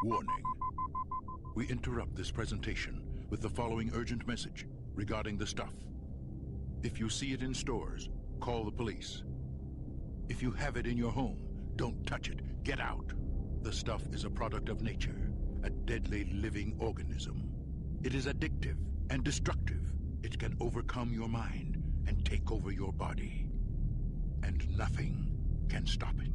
Warning. We interrupt this presentation with the following urgent message regarding the stuff. If you see it in stores, call the police. If you have it in your home, don't touch it. Get out. The stuff is a product of nature, a deadly living organism. It is addictive and destructive. It can overcome your mind and take over your body. And nothing can stop it.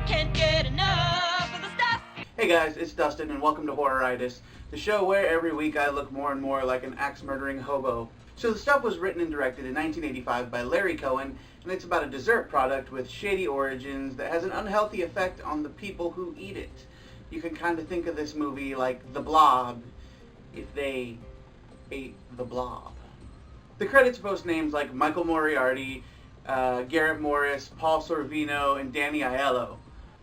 Can't get enough of the stuff. Hey guys, it's Dustin and welcome to Horroritis, the show where every week I look more and more like an axe-murdering hobo. So The Stuff was written and directed in 1985 by Larry Cohen, and it's about a dessert product with shady origins that has an unhealthy effect on the people who eat it. You can kind of think of this movie like The Blob, if they ate the blob. The credits boast names like Michael Moriarty, Garrett Morris, Paul Sorvino, and Danny Aiello.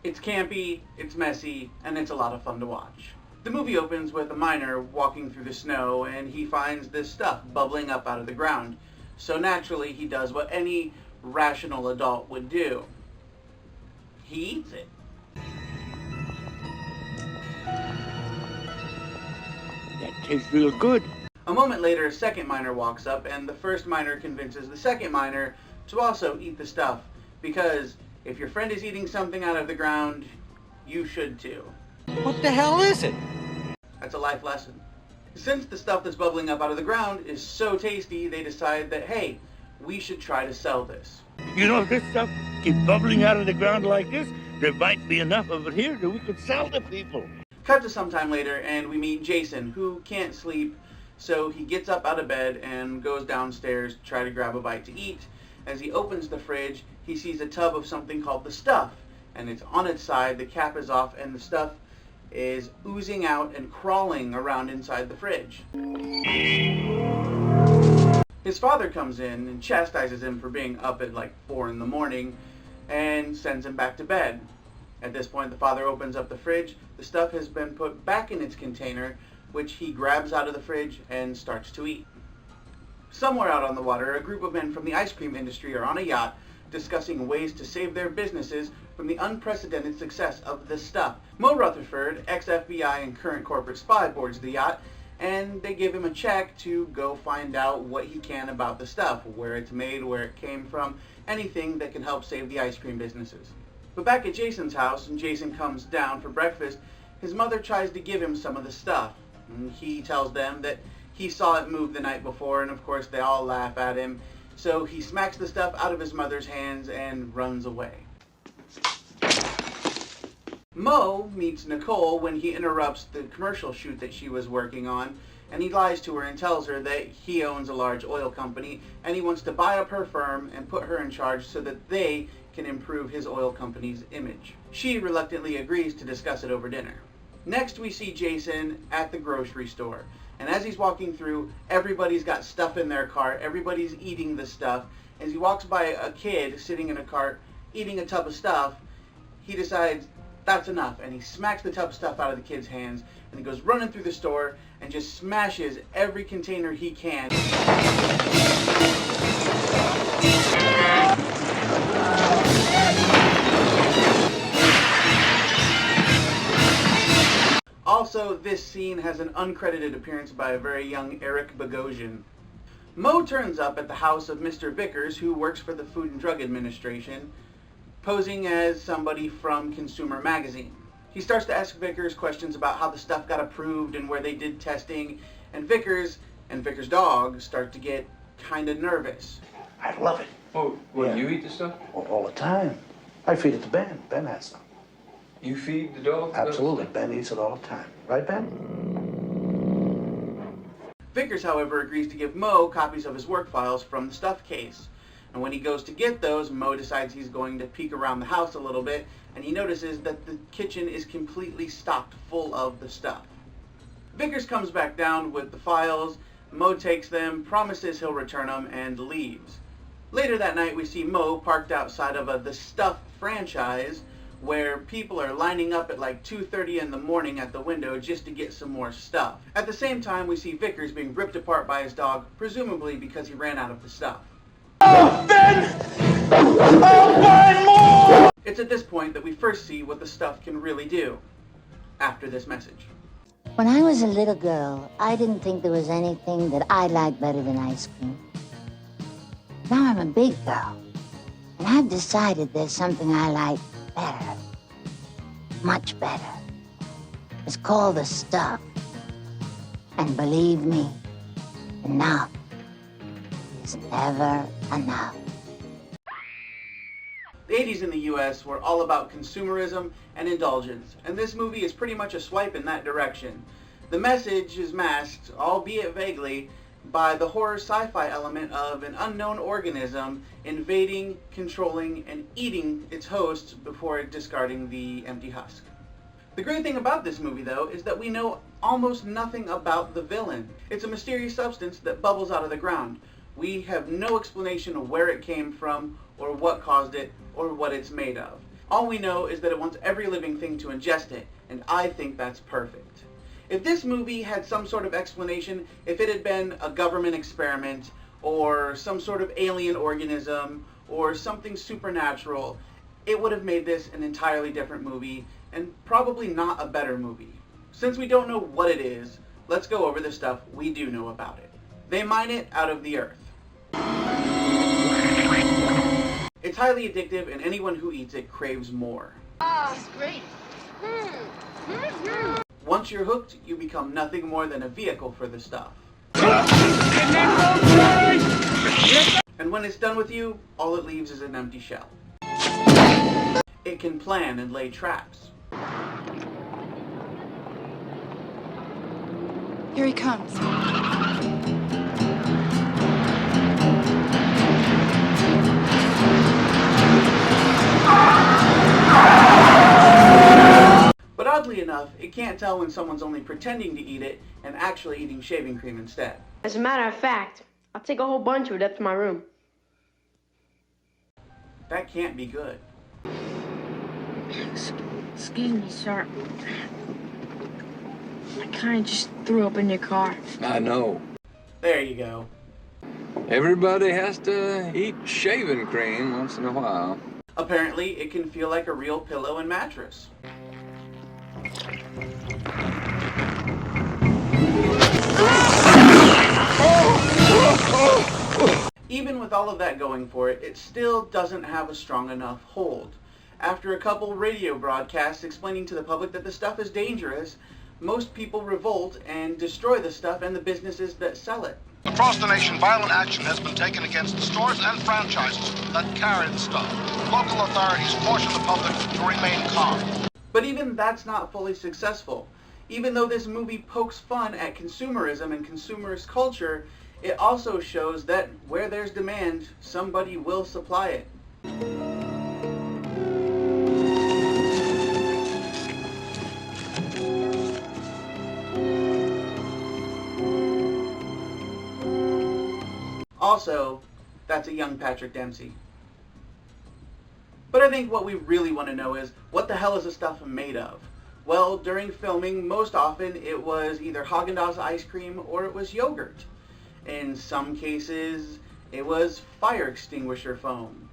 It's campy, it's messy, and it's a lot of fun to watch. The movie opens with a miner walking through the snow, and he finds this stuff bubbling up out of the ground. So naturally, he does what any rational adult would do. He eats it. That tastes real good. A moment later, a second miner walks up, and the first miner convinces the second miner to also eat the stuff, because if your friend is eating something out of the ground, you should too. What the hell is it? That's a life lesson. Since the stuff that's bubbling up out of the ground is so tasty, they decide that, hey, we should try to sell this. You know, if this stuff keeps bubbling out of the ground like this, there might be enough of it here that we could sell to people. Cut to some time later, and we meet Jason, who can't sleep, so he gets up out of bed and goes downstairs to try to grab a bite to eat. As he opens the fridge, he sees a tub of something called the stuff, and it's on its side, the cap is off, and the stuff is oozing out and crawling around inside the fridge. His father comes in and chastises him for being up at like 4 in the morning and sends him back to bed. At this point, the father opens up the fridge. The stuff has been put back in its container, which he grabs out of the fridge and starts to eat. Somewhere out on the water, a group of men from the ice cream industry are on a yacht discussing ways to save their businesses from the unprecedented success of this stuff. Mo Rutherford, ex-FBI and current corporate spy, boards the yacht, and they give him a check to go find out what he can about the stuff, where it's made, where it came from, anything that can help save the ice cream businesses. But back at Jason's house, and Jason comes down for breakfast, his mother tries to give him some of the stuff. And he tells them that he saw it move the night before, and of course they all laugh at him. So he smacks the stuff out of his mother's hands and runs away. Mo meets Nicole when he interrupts the commercial shoot that she was working on, and he lies to her and tells her that he owns a large oil company and he wants to buy up her firm and put her in charge so that they can improve his oil company's image. She reluctantly agrees to discuss it over dinner. Next we see Jason at the grocery store. And as he's walking through, everybody's got stuff in their cart. Everybody's eating the stuff. As he walks by a kid sitting in a cart eating a tub of stuff, he decides that's enough. And he smacks the tub of stuff out of the kid's hands. And he goes running through the store and just smashes every container he can. Also, this scene has an uncredited appearance by a very young Eric Bogosian. Mo turns up at the house of Mr. Vickers, who works for the Food and Drug Administration, posing as somebody from Consumer Magazine. He starts to ask Vickers questions about how the stuff got approved and where they did testing, and Vickers and Vickers' dog start to get kind of nervous. I love it. Oh, what, Yeah. you eat the stuff? All the time. I feed it to Ben. Ben has some. You feed the dog? Absolutely. Ben eats it all the time. Right, Ben? Vickers, however, agrees to give Mo copies of his work files from the stuff case. And when he goes to get those, Mo decides he's going to peek around the house a little bit, and he notices that the kitchen is completely stocked full of the stuff. Vickers comes back down with the files. Mo takes them, promises he'll return them, and leaves. Later that night, we see Mo parked outside of The Stuff franchise, where people are lining up at like 2:30 in the morning at the window just to get some more stuff. At the same time, we see Vickers being ripped apart by his dog, presumably because he ran out of the stuff. Oh, Ben! I'll buy more! first see what the stuff can really do after this message. When I was a little girl, I didn't think there was anything that I liked better than ice cream. Now I'm a big girl, and I've decided there's something I like better, much better. It's called the stuff. And believe me, enough is never enough. The 80s in the US were all about consumerism and indulgence, and this movie is pretty much a swipe in that direction. The message is masked, albeit vaguely, by the horror sci-fi element of an unknown organism invading, controlling, and eating its hosts before discarding the empty husk. The great thing about this movie, though, is that we know almost nothing about the villain. It's a mysterious substance that bubbles out of the ground. We have no explanation of where it came from, or what caused it, or what it's made of. All we know is that it wants every living thing to ingest it, and I think that's perfect. If this movie had some sort of explanation, if it had been a government experiment, or some sort of alien organism, or something supernatural, it would have made this an entirely different movie, and probably not a better movie. Since we don't know what it is, let's go over the stuff we do know about it. They mine it out of the earth. It's highly addictive, and anyone who eats it craves more. Oh, it's great. Once you're hooked, you become nothing more than a vehicle for the stuff. And when it's done with you, all it leaves is an empty shell. It can plan and lay traps. Here he comes. But oddly enough, it can't tell when someone's only pretending to eat it and actually eating shaving cream instead. As a matter of fact, I'll take a whole bunch of it up to my room. That can't be good. Excuse me, sir. I kind of just threw up in your car. I know. There you go. Everybody has to eat shaving cream once in a while. Apparently, it can feel like a real pillow and mattress. Even with all of that going for it, it still doesn't have a strong enough hold. After a couple radio broadcasts explaining to the public that the stuff is dangerous, most people revolt and destroy the stuff and the businesses that sell it. Across the nation, violent action has been taken against the stores and franchises that carry the stuff. Local authorities caution the public to remain calm. But even that's not fully successful. Even though this movie pokes fun at consumerism and consumerist culture, it also shows that where there's demand, somebody will supply it. Also, that's a young Patrick Dempsey. But I think what we really want to know is, what the hell is this stuff made of? Well, during filming, most often it was either Haagen-Dazs ice cream or it was yogurt. In some cases, it was fire extinguisher foam.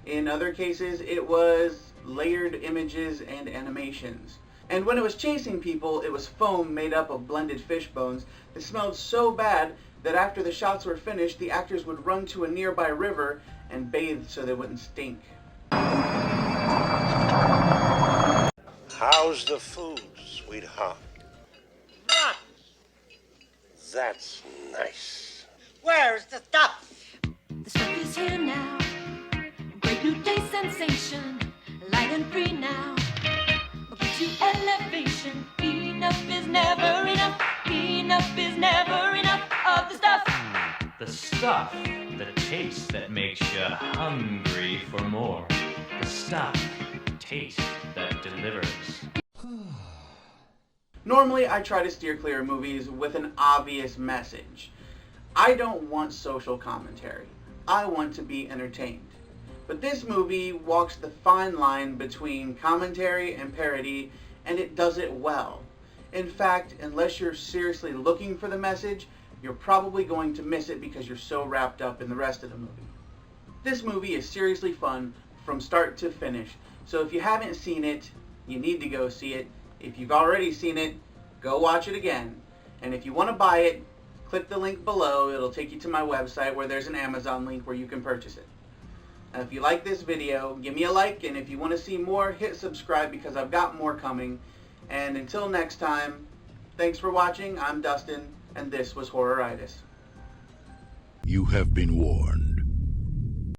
In other cases, it was layered images and animations. And when it was chasing people, it was foam made up of blended fish bones that smelled so bad that after the shots were finished, the actors would run to a nearby river and bathe so they wouldn't stink. How's the food, sweetheart? Rotten. That's nice. Where's the stuff? The stuff is here now. Great new taste sensation. Light and free now. Gives you elevation. Enough is never enough. Enough is never enough of the stuff. The stuff, the taste that makes you hungry for more. The stuff, taste that delivers. Normally, I try to steer clear of movies with an obvious message. I don't want social commentary. I want to be entertained. But this movie walks the fine line between commentary and parody, and it does it well. In fact, unless you're seriously looking for the message, you're probably going to miss it because you're so wrapped up in the rest of the movie. This movie is seriously fun from start to finish, so if you haven't seen it, you need to go see it. If you've already seen it, go watch it again. And if you want to buy it, click the link below. It'll take you to my website where there's an Amazon link where you can purchase it. And if you like this video, give me a like, and if you want to see more, hit subscribe because I've got more coming. And until next time, thanks for watching. I'm Dustin, and this was Horroritis. You have been warned.